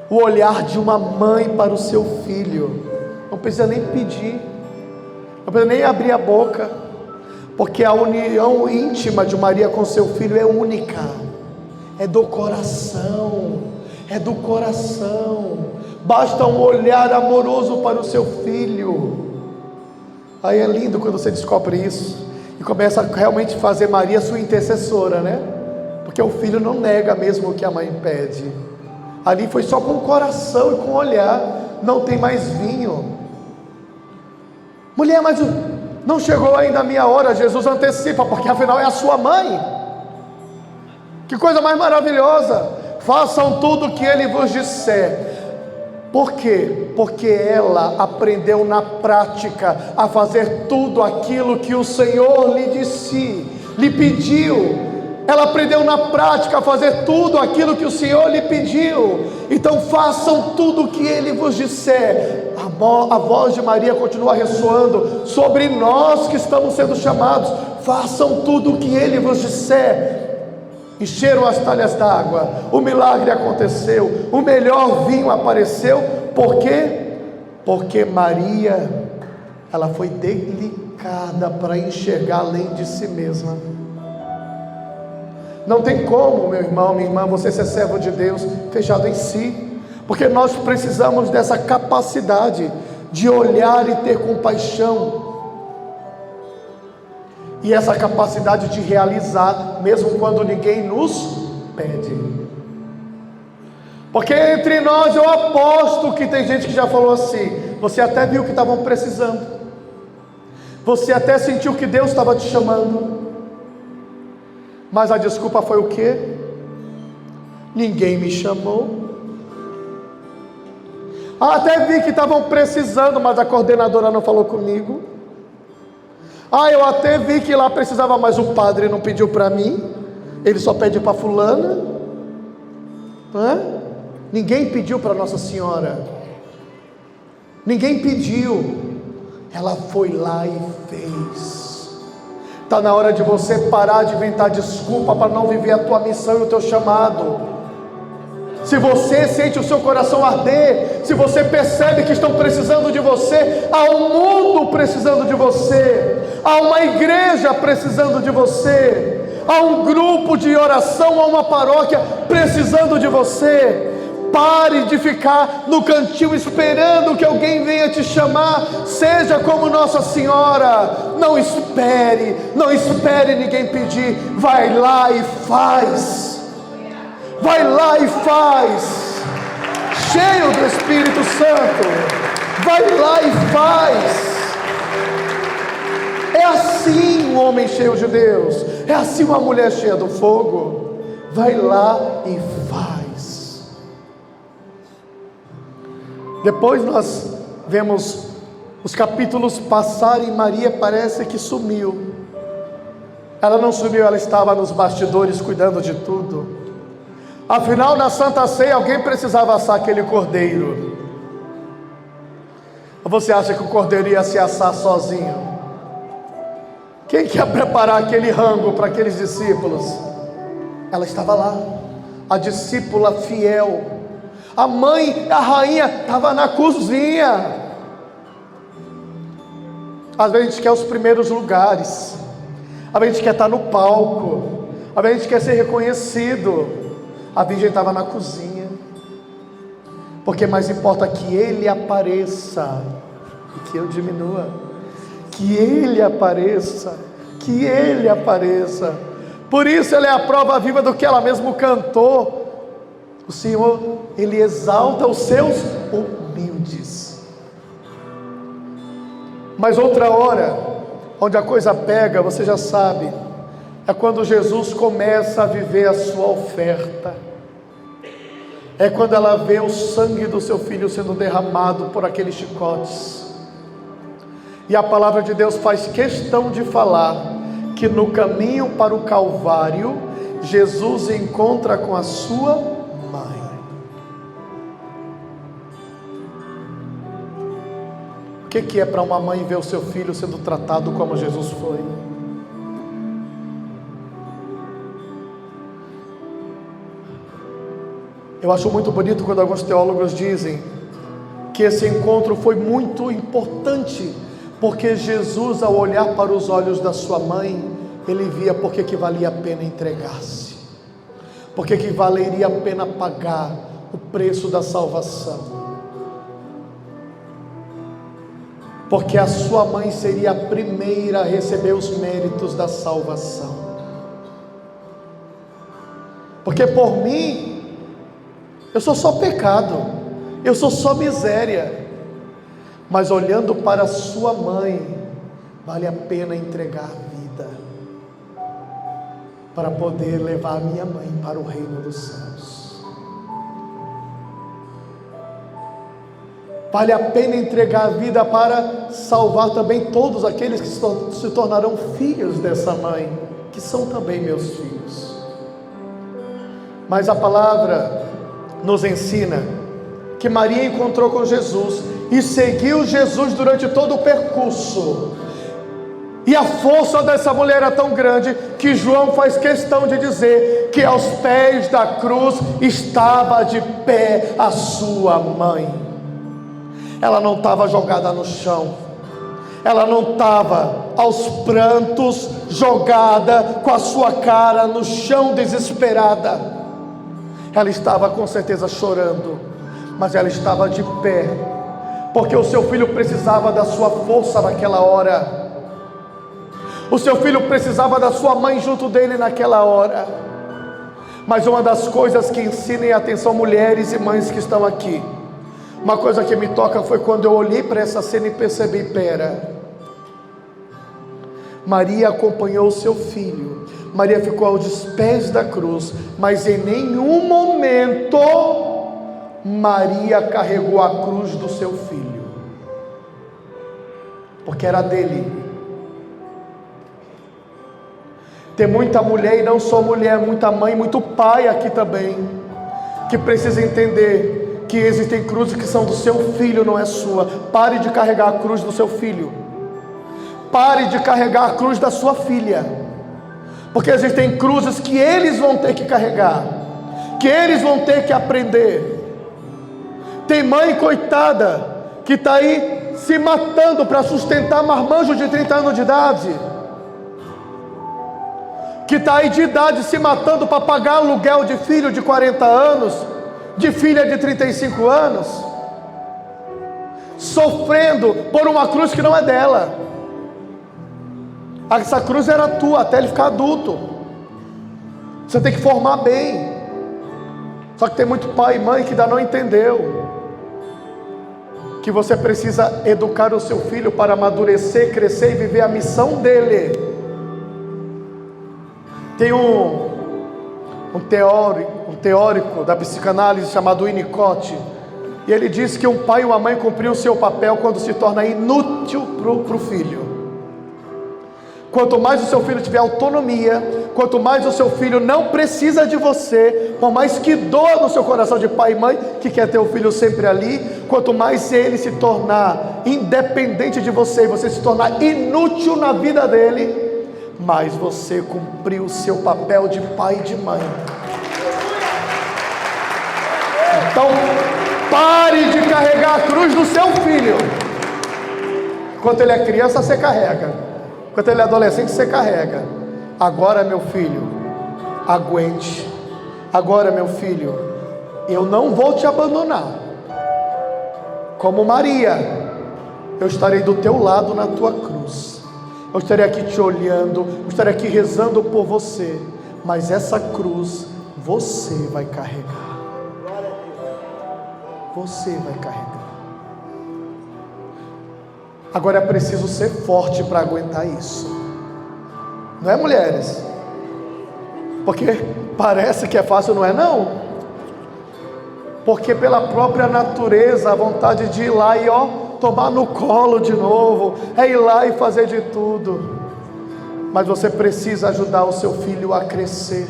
o olhar de uma mãe para o seu filho, não precisa nem pedir, não precisa nem abrir a boca, porque a união íntima de Maria com seu filho é única, é do coração, basta um olhar amoroso para o seu filho. Aí é lindo quando você descobre isso e começa a realmente fazer Maria sua intercessora, né? Porque o filho não nega mesmo o que a mãe pede. Ali foi só com o coração e com o olhar. Não tem mais vinho. Mulher, mas não chegou ainda a minha hora. Jesus antecipa, porque afinal é a sua mãe. Que coisa mais maravilhosa. Façam tudo o que ele vos disser. Por quê? Porque ela aprendeu na prática a fazer tudo aquilo que o Senhor lhe disse, lhe pediu. Ela aprendeu na prática a fazer tudo aquilo que o Senhor lhe pediu. Então façam tudo o que ele vos disser. A voz de Maria continua ressoando sobre nós que estamos sendo chamados. Façam tudo o que ele vos disser. Encheram as talhas d'água, o milagre aconteceu, o melhor vinho apareceu. Por quê? Porque Maria, ela foi delicada para enxergar além de si mesma. Não tem como, meu irmão, minha irmã, você ser servo de Deus fechado em si, porque nós precisamos dessa capacidade de olhar e ter compaixão, e essa capacidade de realizar, mesmo quando ninguém nos pede. Porque entre nós eu aposto que tem gente que já falou assim: você até viu que estavam precisando, você até sentiu que Deus estava te chamando, mas a desculpa foi o quê? Ninguém me chamou. Até vi que estavam precisando, mas a coordenadora não falou comigo. Eu até vi que lá precisava, mas o padre não pediu para mim, ele só pede para fulana. Ninguém pediu para Nossa Senhora, ninguém pediu, ela foi lá e fez. Está na hora de você parar de inventar desculpa para não viver a tua missão e o teu chamado. Se você sente o seu coração arder, se você percebe que estão precisando de você, há um mundo precisando de você, há uma igreja precisando de você, há um grupo de oração, há uma paróquia precisando de você. Pare de ficar no cantinho esperando que alguém venha te chamar. Seja como Nossa Senhora. Não espere ninguém pedir. Vai lá e faz. Vai lá e faz. Cheio do Espírito Santo. Vai lá e faz. É assim um homem cheio de Deus. É assim uma mulher cheia do fogo. Vai lá e faz. Depois nós vemos os capítulos passarem. Maria parece que sumiu. Ela não sumiu, ela estava nos bastidores cuidando de tudo. Afinal, na Santa Ceia, alguém precisava assar aquele cordeiro. Ou você acha que o cordeiro ia se assar sozinho? Quem quer preparar aquele rango para aqueles discípulos? Ela estava lá, a discípula fiel. A mãe, a rainha, estava na cozinha. Às vezes a gente quer os primeiros lugares, às vezes a gente quer estar no palco, às vezes a gente quer ser reconhecido. A Virgem estava na cozinha, porque mais importa que Ele apareça e que eu diminua. Que Ele apareça, que Ele apareça. Por isso ela é a prova viva do que ela mesma cantou. O Senhor, Ele exalta os seus humildes. Mas outra hora, onde a coisa pega, você já sabe, é quando Jesus começa a viver a sua oferta. É quando ela vê o sangue do seu filho sendo derramado por aqueles chicotes. E a palavra de Deus faz questão de falar que no caminho para o Calvário, Jesus encontra com a sua mãe. O que é para uma mãe ver o seu filho sendo tratado como Jesus foi? Eu acho muito bonito quando alguns teólogos dizem que esse encontro foi muito importante, porque Jesus, ao olhar para os olhos da sua mãe, ele via porque que valia a pena entregar-se, porque que valeria a pena pagar o preço da salvação, porque a sua mãe seria a primeira a receber os méritos da salvação. Porque por mim, eu sou só pecado, eu sou só miséria, mas olhando para a sua mãe, vale a pena entregar a vida, para poder levar a minha mãe para o reino dos céus. Vale a pena entregar a vida para salvar também todos aqueles que se tornarão filhos dessa mãe, que são também meus filhos. Mas a palavra nos ensina que Maria encontrou com Jesus e seguiu Jesus durante todo o percurso. E a força dessa mulher é tão grande que João faz questão de dizer que aos pés da cruz estava de pé a sua mãe. Ela não estava jogada no chão, ela não estava aos prantos, jogada com a sua cara no chão, desesperada. Ela estava com certeza chorando, mas ela estava de pé, porque o seu filho precisava da sua força naquela hora. O seu filho precisava da sua mãe junto dele naquela hora. Mas uma das coisas que ensinem atenção, mulheres e mães que estão aqui, uma coisa que me toca foi quando eu olhei para essa cena e percebi, Maria acompanhou o seu filho, Maria ficou aos pés da cruz, mas em nenhum momento Maria carregou a cruz do seu filho, porque era dele. Tem muita mulher, e não só mulher, muita mãe, muito pai aqui também, que precisa entender que existem cruzes que são do seu filho, não é sua. Pare de carregar a cruz do seu filho, pare de carregar a cruz da sua filha, porque existem cruzes que eles vão ter que carregar, que eles vão ter que aprender. Tem mãe coitada que está aí se matando para sustentar marmanjo de 30 anos de idade. que está aí de idade se matando para pagar aluguel de filho de 40 anos, de filha de 35 anos, sofrendo por uma cruz que não é dela. Essa cruz era tua até ele ficar adulto. Você tem que formar bem. Só que tem muito pai e mãe que ainda não entendeu que você precisa educar o seu filho para amadurecer, crescer e viver a missão dele. Tem um teórico da psicanálise chamado Winnicott, e ele diz que um pai e uma mãe cumpriram o seu papel quando se torna inútil para o filho. Quanto mais o seu filho tiver autonomia, quanto mais o seu filho não precisa de você, por mais que doa no seu coração de pai e mãe, que quer ter o filho sempre ali, quanto mais ele se tornar independente de você, e você se tornar inútil na vida dele, mais você cumpriu o seu papel de pai e de mãe. Então, pare de carregar a cruz do seu filho. Enquanto ele é criança, você carrega. Enquanto ele é adolescente, você carrega. Agora, meu filho, aguente. Agora, meu filho, eu não vou te abandonar. Como Maria, eu estarei do teu lado na tua cruz. Eu estarei aqui te olhando, eu estarei aqui rezando por você. Mas essa cruz, você vai carregar. Você vai carregar. Agora é preciso ser forte para aguentar isso. Não é, mulheres? Porque parece que é fácil, não é não? Porque pela própria natureza, a vontade de ir lá e tomar no colo de novo, é ir lá e fazer de tudo. Mas você precisa ajudar o seu filho a crescer.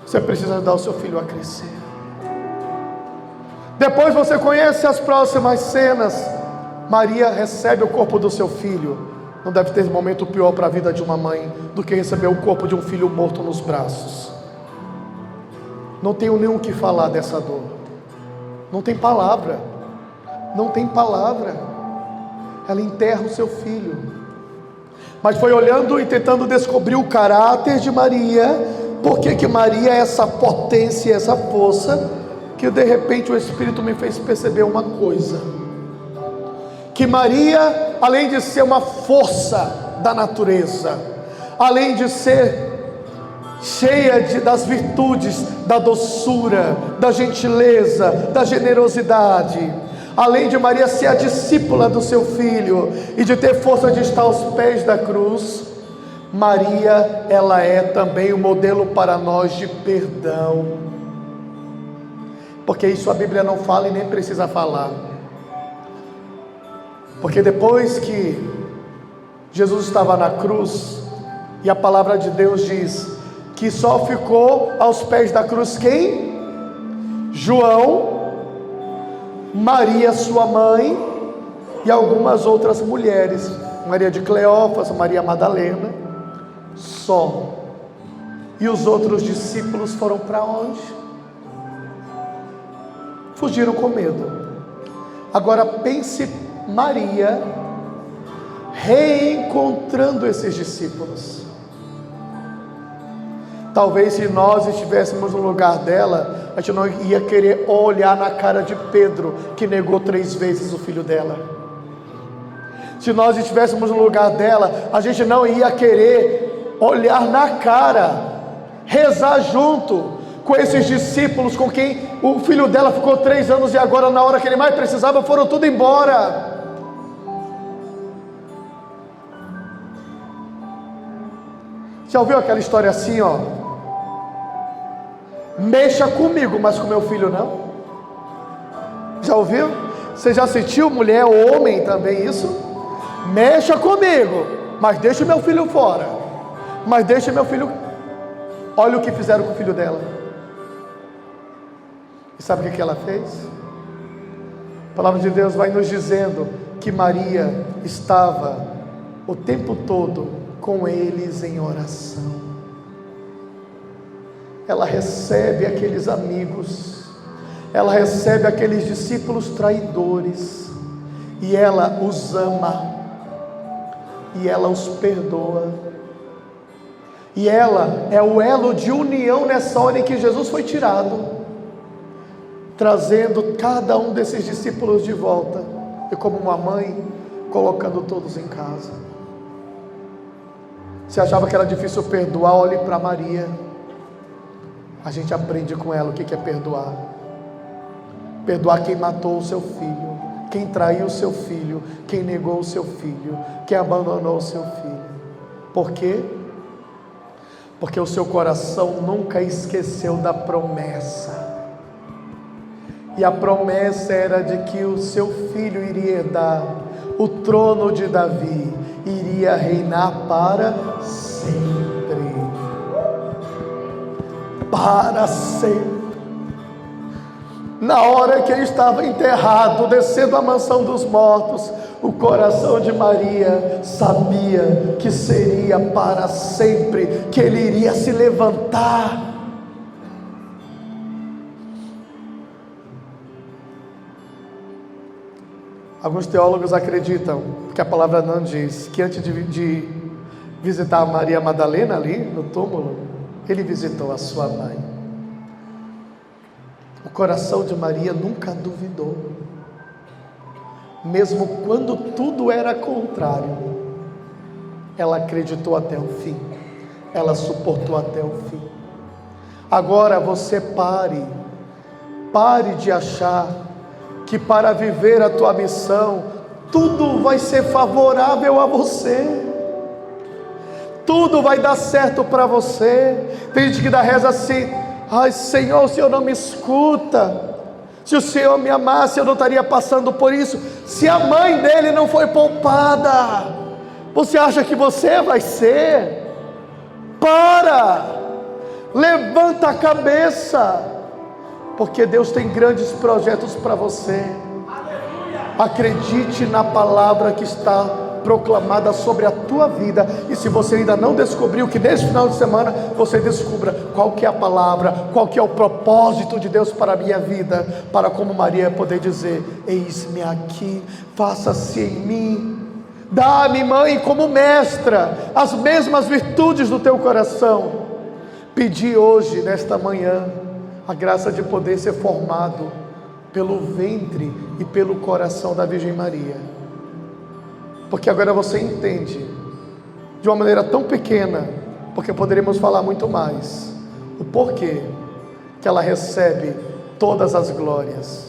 Você precisa ajudar o seu filho a crescer. Depois você conhece as próximas cenas. Maria recebe o corpo do seu filho. Não deve ter momento pior para a vida de uma mãe do que receber o corpo de um filho morto nos braços. Não tenho nem o que falar dessa dor. Não tem palavra. Não tem palavra. Ela enterra o seu filho. Mas foi olhando e tentando descobrir o caráter de Maria. Por que Maria é essa potência, essa força, que de repente o Espírito me fez perceber uma coisa. Que Maria, além de ser uma força da natureza, além de ser cheia das virtudes, da doçura, da gentileza, da generosidade, além de Maria ser a discípula do seu filho e de ter força de estar aos pés da cruz, Maria, ela é também o modelo para nós de perdão. Porque isso a Bíblia não fala e nem precisa falar. Porque depois que Jesus estava na cruz, e a palavra de Deus diz que só ficou aos pés da cruz quem? João, Maria sua mãe e algumas outras mulheres, Maria de Cleófas, Maria Madalena, só. E os outros discípulos foram para onde? Fugiram com medo. Agora pense Maria reencontrando esses discípulos. Talvez se nós estivéssemos no lugar dela, a gente não ia querer olhar na cara de Pedro, que negou 3 vezes o filho dela. Se nós estivéssemos no lugar dela, a gente não ia querer olhar na cara, rezar junto com esses discípulos com quem o filho dela ficou 3 anos e agora na hora que ele mais precisava foram tudo embora. Já ouviu aquela história assim, mexa comigo, mas com meu filho não? Já ouviu? Você já sentiu, mulher ou homem também isso? Mexa comigo, mas deixa o meu filho fora. Mas deixa meu filho. Olha o que fizeram com o filho dela. E sabe o que ela fez? A palavra de Deus vai nos dizendo que Maria estava o tempo todo com eles em oração. Ela recebe aqueles amigos, ela recebe aqueles discípulos traidores, e ela os ama, e ela os perdoa, E ela é o elo de união nessa hora em que Jesus foi tirado, trazendo cada um desses discípulos de volta, e como uma mãe, colocando todos em casa. Você achava que era difícil perdoar? Olhe para Maria. A gente aprende com ela o que é perdoar. Perdoar quem matou o seu filho, quem traiu o seu filho, quem negou o seu filho, quem abandonou o seu filho. Por quê? Porque o seu coração nunca esqueceu da promessa. E a promessa era de que o seu filho iria herdar o trono de Davi, iria reinar para sempre. Para sempre. Na hora que ele estava enterrado, descendo à mansão dos mortos, o coração de Maria sabia que seria para sempre, que ele iria se levantar. Alguns teólogos acreditam, que a palavra não diz, que antes de visitar Maria Madalena ali no túmulo, ele visitou a sua mãe. O coração de Maria nunca duvidou, mesmo quando tudo era contrário, ela acreditou até o fim, ela suportou até o fim. Agora você pare de achar que para viver a tua missão, tudo vai ser favorável a você, tudo vai dar certo para você. Tem gente que dá reza assim: ai Senhor, o Senhor não me escuta. Se o Senhor me amasse, eu não estaria passando por isso. Se a mãe dele não foi poupada, você acha que você vai ser? Levanta a cabeça, porque Deus tem grandes projetos para você. Acredite na palavra que está proclamada sobre a tua vida, e se você ainda não descobriu, que nesse final de semana você descubra qual que é a palavra, qual que é o propósito de Deus para a minha vida, para como Maria poder dizer: eis-me aqui, faça-se em mim. Dá-me, mãe, como mestra, as mesmas virtudes do teu coração. Pedi hoje, nesta manhã, a graça de poder ser formado pelo ventre e pelo coração da Virgem Maria, porque agora você entende, de uma maneira tão pequena, porque poderíamos falar muito mais, o porquê que ela recebe todas as glórias.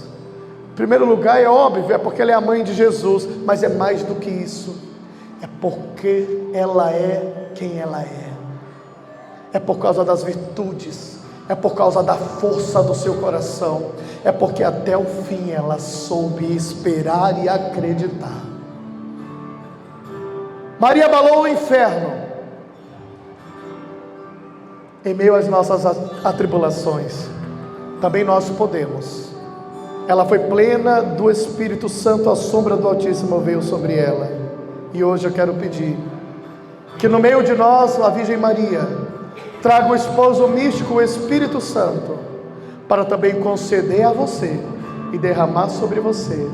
Em primeiro lugar, é óbvio, é porque ela é a mãe de Jesus, mas é mais do que isso, é porque ela é quem ela é por causa das virtudes, é por causa da força do seu coração, é porque até o fim ela soube esperar e acreditar. Maria abalou o inferno em meio às nossas atribulações. Também nós podemos. Ela foi plena do Espírito Santo, a sombra do Altíssimo veio sobre ela. E hoje eu quero pedir que no meio de nós, a Virgem Maria traga o esposo místico, o Espírito Santo, para também conceder a você e derramar sobre você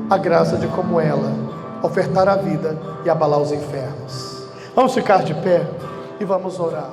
a graça de, como ela, ofertar a vida e abalar os infernos. Vamos ficar de pé e vamos orar.